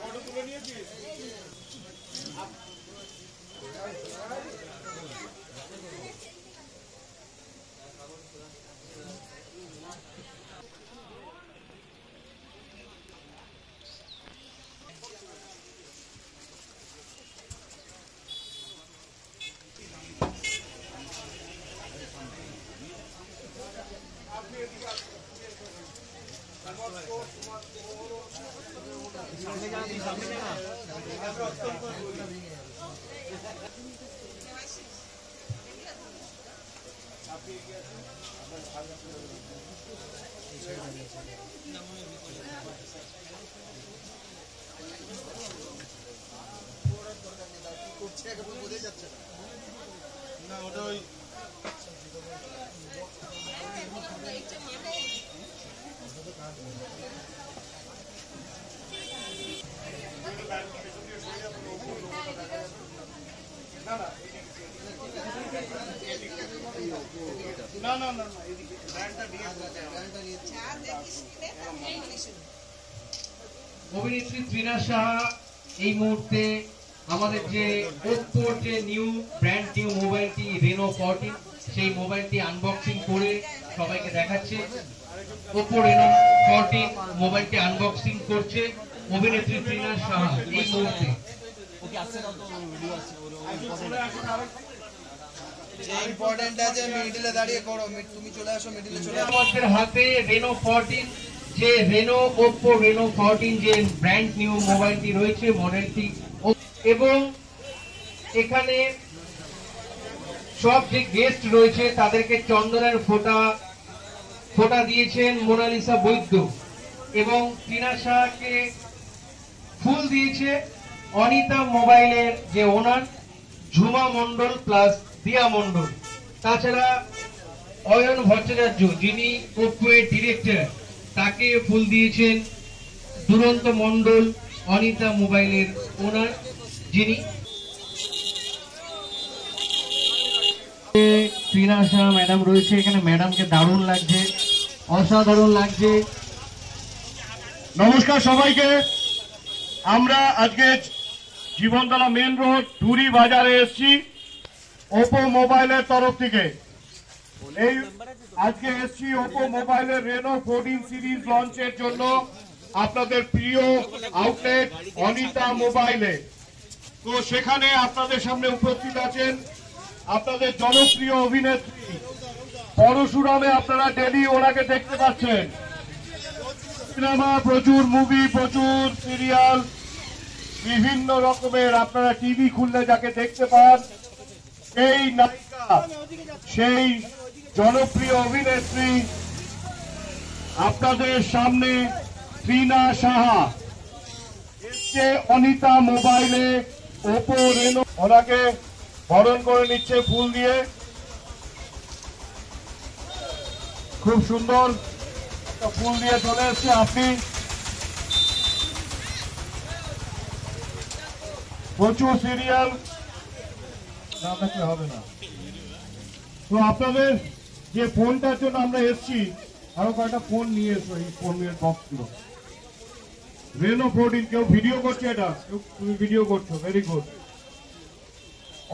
Photo তুলে নিয়েছিস? না ওটা ওই না না না অভিনেত্রী তৃণা সাহা এই মুহূর্তে আমাদের যে ওপ্পোর যে ব্র্যান্ড নিউ মোবাইলটি রেনো 14 সেই মোবাইলটি আনবক্সিং করে সবাইকে দেখাচ্ছে। ওপ্পো রেনো 14 মোবাইলটি আনবক্সিং করছে অভিনেত্রী তৃণা সাহা এই মুহূর্তে। আমাদের হাতে রেনো 14 যে ওপ্পো রেনো 14 যে ব্র্যান্ড নিউ মোবাইলটি রয়েছে মডেলটি, এবং এখানে সব যে গেস্ট রয়েছে তাদেরকে চন্দনের ফোঁটা দিয়েছেন মোনালিসা বৈদ্য, এবং তৃণা সাহাকে ফুল দিয়েছে অনিতা মোবাইলের যে ওনার ঝুমা মন্ডল প্লাস দিয়া মন্ডল। তাছাড়া অয়ন ভট্টাচার্য যিনি ওপ্পো এর ডিরেক্টর, তাকে ফুল দিয়েছেন দুরন্ত মন্ডল অনিতা মোবাইলের ওনার, যিনি তৃণা সাহা ম্যাডাম রয়েছে এখানে। ম্যাডামকে দারুণ লাগছে, অসাধারণ লাগছে। নমস্কার সবাইকে। আমরা আজকে জীবনতলা মেন রোড টুরি বাজারে এসেছি ওপ্পো মোবাইলের তরফ থেকে। এই আজকে এসেছি ওপ্পো মোবাইলের রেনো 14 সিরিজ লঞ্চের জন্য আপনাদের প্রিয় আউটলেট অনিতা মোবাইলে। তো সেখানে আপনাদের সামনে উপস্থিত আছেন আপনাদের জনপ্রিয় অভিনেত্রী পরশুরামে। আপনারা ডেলি ওনাকে দেখতে পাচ্ছেন, সিনেমা প্রচুর, মুভি প্রচুর, সিরিয়াল বিভিন্ন রকমের আপনারা টিভি খুললে যাকে দেখতে পান, সেই নায়িকা, সেই জনপ্রিয় অভিনেত্রী আপনাদের সামনে তৃণা সাহা এসছে অনিতা মোবাইলে ওপ্পো রেনো। ওনাকে বরণ করে নিচ্ছে ফুল দিয়ে, খুব সুন্দর ফুল দিয়ে চলে এসছে। আপনি প্রচুর সিরিয়াল না থাকলে হবে না। তো আপনাদের যে ফোনটার জন্য আমরা এসছি, আরো কয়েকটা ফোন নিয়ে এসো। এই ফোনের বক্সগুলো রেনো 14। কেউ ভিডিও করছে, এটা তুমি ভিডিও করছো, ভেরি গুড।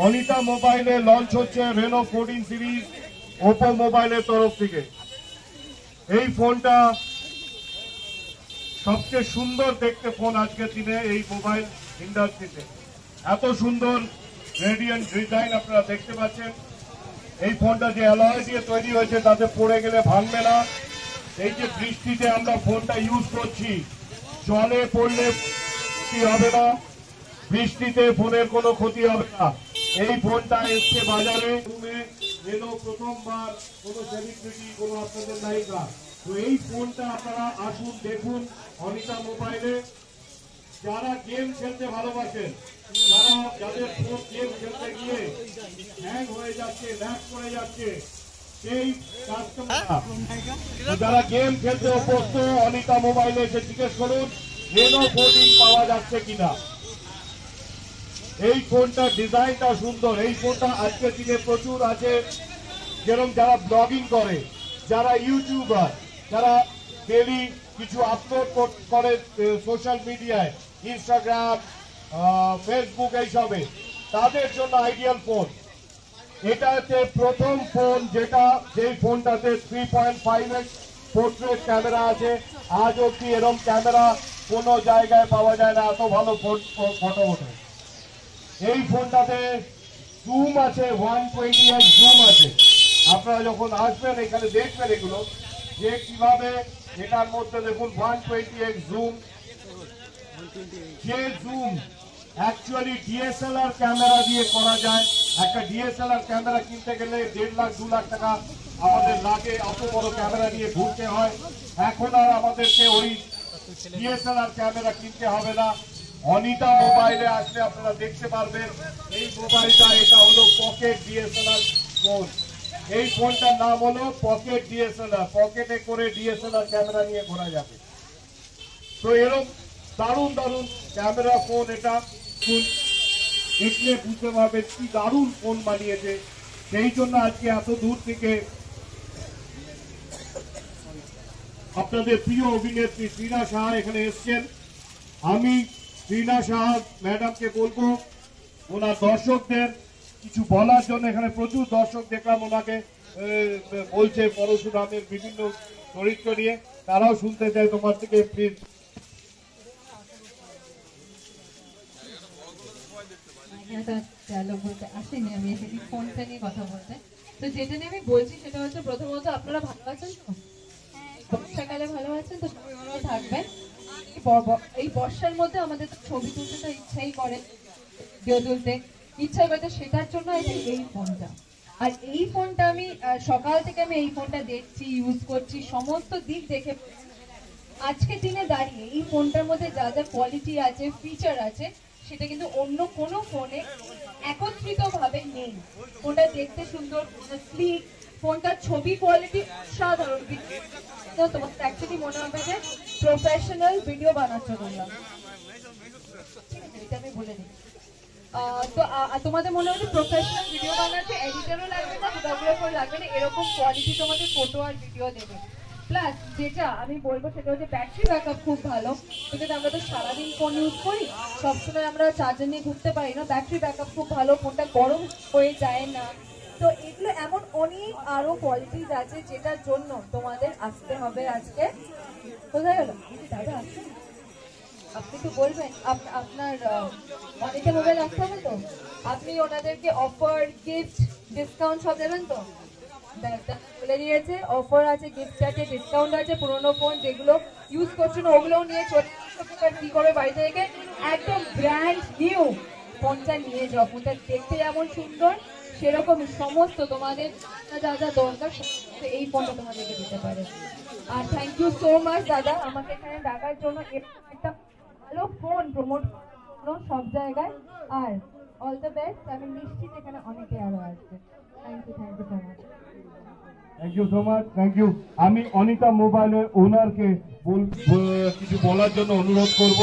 অনিতা মোবাইলে লঞ্চ হচ্ছে রেনো 14 সিরিজ ওপ্পো মোবাইলের তরফ থেকে। এই ফোনটা সবচেয়ে সুন্দর দেখতে ফোন আজকের দিনে এই মোবাইল ইন্ডাস্ট্রিতে। এত সুন্দর রেডিয়েন্ট ডিজাইন আপনারা দেখতে পাচ্ছেন। এই ফোনটা যে অ্যালয় দিয়ে তৈরি হয়েছে তাতে পড়ে গেলে ভাঙবে না। এই যে বৃষ্টিতে আমরা ফোনটা ইউজ করছি, জলে পড়লে ক্ষতি হবে না, বৃষ্টিতে ফোনের কোনো ক্ষতি হবে না। এই ফোনটা এসছে বাজারে রেনো প্রথমবার, কোনো সেলিব্রিটি, কোনো আপনাদের নায়িকা। তো এই ফোনটা আপনারা আসুন দেখুন অনিতা মোবাইলে। যারা গেম খেলতে ভালোবাসেন, যাদের ফোন গেম খেলতে গিয়ে হ্যাং হয়ে যাচ্ছে, ল্যাগ করে যাচ্ছে, সেই কাস্টমার যারা গেম খেলতে অভ্যস্ত, অনিতা মোবাইলে এসে জিজ্ঞেস করুন রেনো 14 পাওয়া যাচ্ছে কিনা। এই ফোনটা ডিজাইনটা সুন্দর। এই ফোনটা আজকের দিনে প্রচুর আছে, যেরকম যারা ব্লগিং করে যারা ইউটিউবার, যারা ডেলি কিছু আপলোড করে সোশ্যাল মিডিয়ায়, ইনস্টাগ্রাম, ফেসবুক এইসবে, তাদের জন্য আইডিয়াল ফোন। এটা হচ্ছে প্রথম ফোন যেই ফোনটাতে 3.5x পোর্ট্রেট ক্যামেরা আছে। আজ অব্দি এরকম ক্যামেরা কোনো জায়গায় পাওয়া যায় না, এত ভালো ফটো ওঠে। এই ফোনটাতে জুম আছে, 120x জুম আছে। আপনারা যখন আসবেন এখানে দেখবেন এগুলো যে কিভাবে এটার মধ্যে দেখুন 120x জুম। যে জুম অ্যাকচুয়ালি ডিএসএলআর ক্যামেরা দিয়ে করা যায়। একটা ডিএসএলআর ক্যামেরা কিনতে গেলে 1.5 লাখ 2 লাখ টাকা আমাদের লাগে, অত বড় ক্যামেরা নিয়ে ঘুরতে হয়। এখন আর আমাদেরকে ওই ডিএসএলআর ক্যামেরা কিনতে হবে না। অনিতা মোবাইলে আসলে আপনারা দেখতে পারবেন এই মোবাইলটা, এটা হলো পকেট ডিএসএলআর ফোন। এই ফোনটার নাম হলো পকেট ডিএসএলআর। পকেটে করে ডিএসএলআর ক্যামেরা নিয়ে ঘোরা যাবে। তো এরকম দারুণ দারুণ ক্যামেরা ফোন, এটা দেখলে বুঝতে পারবেন কি দারুণ ফোন বানিয়েছে। সেই জন্য আজকে এত দূর থেকে আপনাদের প্রিয় অভিনেত্রী শ্রীনা সাহা এখানে এসছেন। আমি শ্রীনা সাহা ম্যাডামকে বলবো ওনার দর্শকদের কিছু বলার জন্য। এখানে প্রচুর দর্শক দেখলাম ওনাকে বলছে পরশুরামের বিভিন্ন চরিত্র নিয়ে, তারাও শুনতে চায় তোমার থেকে। প্লিজ। বলতে আসেনি, আমি এসেছি ফোনটা নিয়ে কথা বলতে। তো যেটা নিয়ে আমি বলছি সেটা হচ্ছে, প্রথমত আপনারা ভালো আছেন তো? বর্ষাকালে ভালো আছেন তো? ভালো থাকবেন। এই বর্ষার মধ্যে আমাদের ছবি তুলতে তো ইচ্ছাই করে, ভিডিও তুলতে ইচ্ছা করে, সেটার জন্য এই ফোনটা। আর এই ফোনটা আমি সকাল থেকে আমি এই ফোনটা দেখছি, ইউজ করছি, সমস্ত দিক দেখে আজকের দিনে দাঁড়িয়ে এই ফোনটার মধ্যে যা যা কোয়ালিটি আছে, ফিচার আছে, সেটা কিন্তু অন্য কোনো ফোনে একত্রিত ভাবে নেই। ফোনটা দেখতে সুন্দর, স্লিক, ফোনটার ছবি কোয়ালিটি সাধারণ। তো তোমার অ্যাকচুয়ালি মনে হবে যে প্রফেশনাল ভিডিও বানাচ্ছো তোমরা, এটা আমি বলে দিই। তো তোমাদের মনে হবে প্রফেশনাল ভিডিও বানাচ্ছে, এডিটরও লাগবে না, ফটোগ্রাফার লাগবে না, এরকম কোয়ালিটি তোমাদের ফটো আর ভিডিও দেবে। প্লাস যেটা আমি বলবো সেটা হচ্ছে ব্যাটারি ব্যাকআপ খুব ভালো। কিন্তু আমরা তো সারাদিন ফোন ইউজ করি, সবসময় আমরা চার্জার নিয়ে ঘুরতে পারি না। ব্যাটারি ব্যাকআপ খুব ভালো, ফোনটা গরম হয়ে যায় না। তো এগুলো এমন অনেক আরো কোয়ালিটিস আছে যেটার জন্য তোমাদের আসতে হবে। আজকে কোথায় গেল দাদা? আসছেন? আপনি তো বলবেন আপনার অনেকে মোবাইল আসতে হবে, তো আপনি ওনাদেরকে অফার, গিফট, ডিসকাউন্ট সব দেবেন তো? বলে দিয়েছে অফার আছে, গিফট আছে, ডিসকাউন্ট আছে। পুরোনো ফোন যেগুলো ইউজ করছো না ওগুলোও নিয়ে চলে কি করে বাড়ি থেকে একদম ব্র্যান্ড নিউ ফোনটা নিয়ে যাও। ফোনটা দেখতে যেমন সুন্দর সেরকমই সমস্ত তোমাদের যা যা দরকার এই ফোনটা তোমাদেরকে দিতে পারে। আর থ্যাংক ইউ সো মাচ দাদা আমাকে এখানে ডাকার জন্য, একটা ভালো ফোন প্রমোট সব জায়গায়। আর অল দ্য বেস্ট। আমি নিশ্চিত এখানে অনেকে আরো আসবে। Thank you so much. Thank you so much, thank you. আমি অনিতা মোবাইলের ওনারকে কিছু বলার জন্য অনুরোধ করব।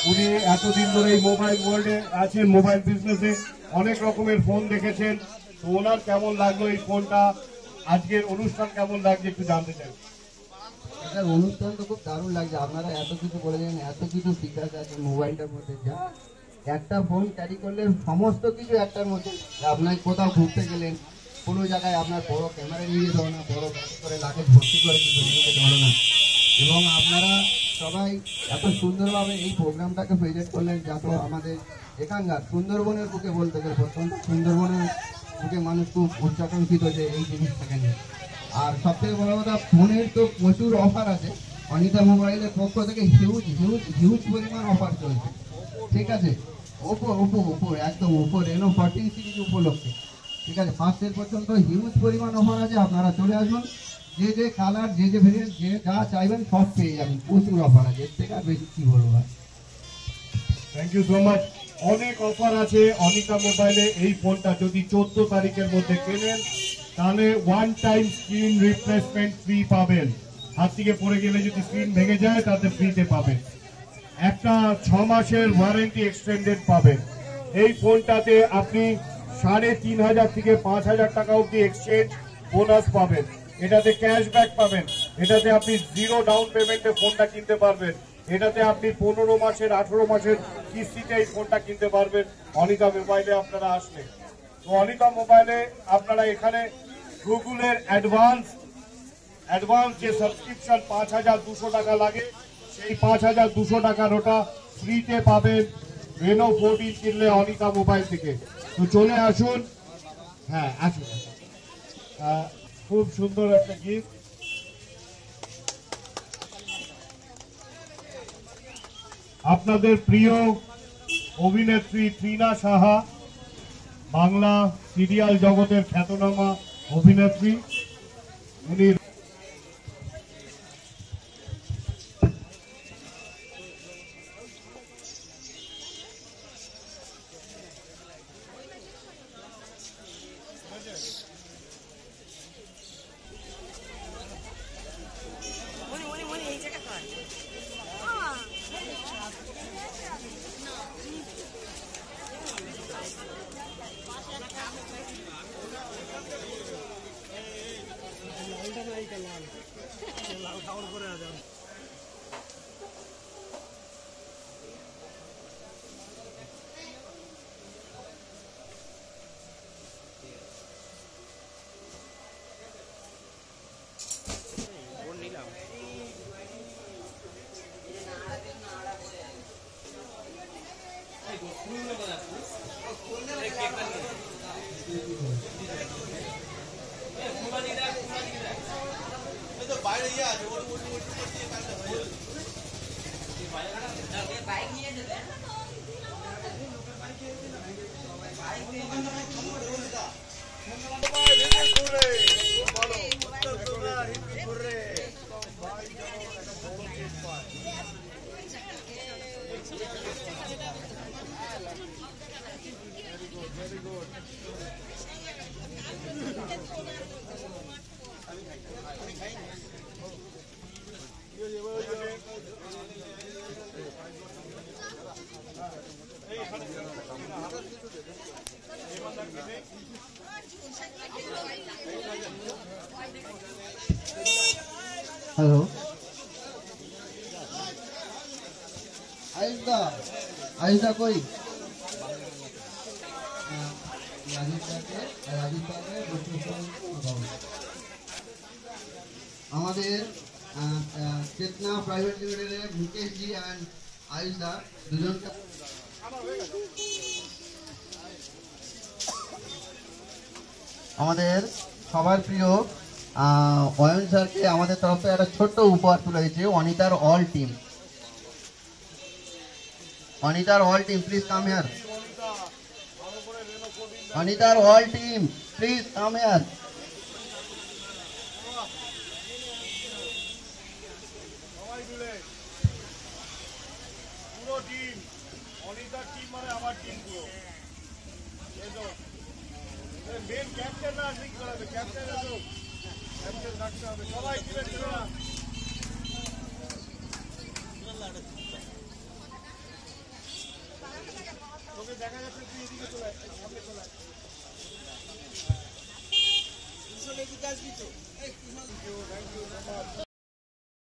উনি এতদিন ধরে এই মোবাইল ওয়ার্ল্ডে আছেন, মোবাইল বিজনেসে অনেক রকমের ফোন দেখেছেন। তো ওনার কেমন লাগলো এই ফোনটা, আজকের অনুষ্ঠান কেমন লাগছে একটু জানতে চাই। অনুষ্ঠান তো খুব দারুণ লাগছে। আপনারা এত কিছু বলেছেন, এত কিছু ফিচার্স আছে মোবাইলটার মধ্যে। যা একটা ফোন ক্যারি করলে সমস্ত কিছু একটার মধ্যে। আপনার কোথাও ঘুরতে গেলেন, কোনো জায়গায় আপনার বড় ক্যামেরা নিয়ে যেতে হবে না, বড় করে লাগেজ ভর্তি করে কিছু নিয়ে যেতে হবে না। এবং আপনারা সবাই এত সুন্দরভাবে এই প্রোগ্রামটাকে প্রেজেন্ট করলেন, যা তো আমাদের এখানকার সুন্দরবনের বুকে বলতে গেলে প্রত্যন্ত সুন্দরবনের বুকে মানুষ খুব উচ্চাকাঙ্ক্ষিত যে এই জিনিসটাকে নিয়ে। আর সবথেকে বড় কথা, ফোনের তো প্রচুর অফার আছে। অনিতা মোবাইলের পক্ষ থেকে হিউজ পরিমাণ অফার চলছে। ঠিক আছে, ওপো একদম ওপো রেনো 14 সিরিজ উপলক্ষে, ঠিক আছে, 5 পর্যন্ত হিউজ পরিমাণ অফার আছে। আপনারা চলে আসবেন, যে কালার, যে ভেরিয়েন্ট, যে যা চাইবেন সব পেয়ে যাবেন। প্রচুর অফার আছে, এর থেকে আর বেশি কি বলবো। Thank you so much. অনেক অফার আছে অনিতা মোবাইলে। এই ফোনটা যদি 14 তারিখের মধ্যে কেনেন তাহলে 1 টাইম স্ক্রিন রিপ্লেসমেন্ট ফ্রি পাবেন। হাত থেকে পড়ে গেলে যদি স্ক্রিন ভেঙে যায় তাতে ফ্রিতে পাবেন। একটা 6 মাসের ওয়ারেন্টি এক্সটেন্ডেড পাবেন। এই ফোনটাতে আপনি 3,500 থেকে 5,000 টাকা অব্দি এক্সচেঞ্জ বোনাস পাবেন। এটাতে ক্যাশব্যাক পাবেন, এটাতে আপনি 0 ডাউন পেমেন্টে ফোনটা কিনতে পারবেন, এটাতে আপনি 15 মাসের 18 মাসের কিস্তিতে এই ফোনটা কিনতে পারবেন অনিকা মোবাইলে আপনারা আসলে। তো অনিকা মোবাইলে আপনারা এখানে গুগলের অ্যাডভান্স যে সাবস্ক্রিপশন 5200 টাকা লাগে, সেই 5200 টাকার ওটা ফ্রিতে পাবেন রেনো 14 কিনলে অনিকা মোবাইল থেকে। তো চলে আসুন, হ্যাঁ আসুন। খুব সুন্দর একটা গিফট। আপনাদের প্রিয় অভিনেত্রী ত্রিনা সাহা, বাংলা সিরিয়াল জগতের খ্যাতনামা অভিনেত্রী, উনি হ্যালো আয়ুষদা কই? আমাদের চেতনা প্রাইভেট লিমিটেডের মুকেশ জি অ্যান্ড আয়ুষদা দুজনকে আমাদের সবার প্রিয় অয়ন স্যারকে আমাদের তরফ থেকে একটা ছোট্ট উপহার তুলে দিচ্ছে অনিতার অল টিম। অনিতার all team please come here. অনিতার all team please come here. সবাই মিলে পুরো টিম, অনিতার টিম মানে আমার টিম পুরো। মেন ক্যাপ্টেন না, ঠিক করাবে, ক্যাপ্টেন রাখতে হবে, সবাই টিমের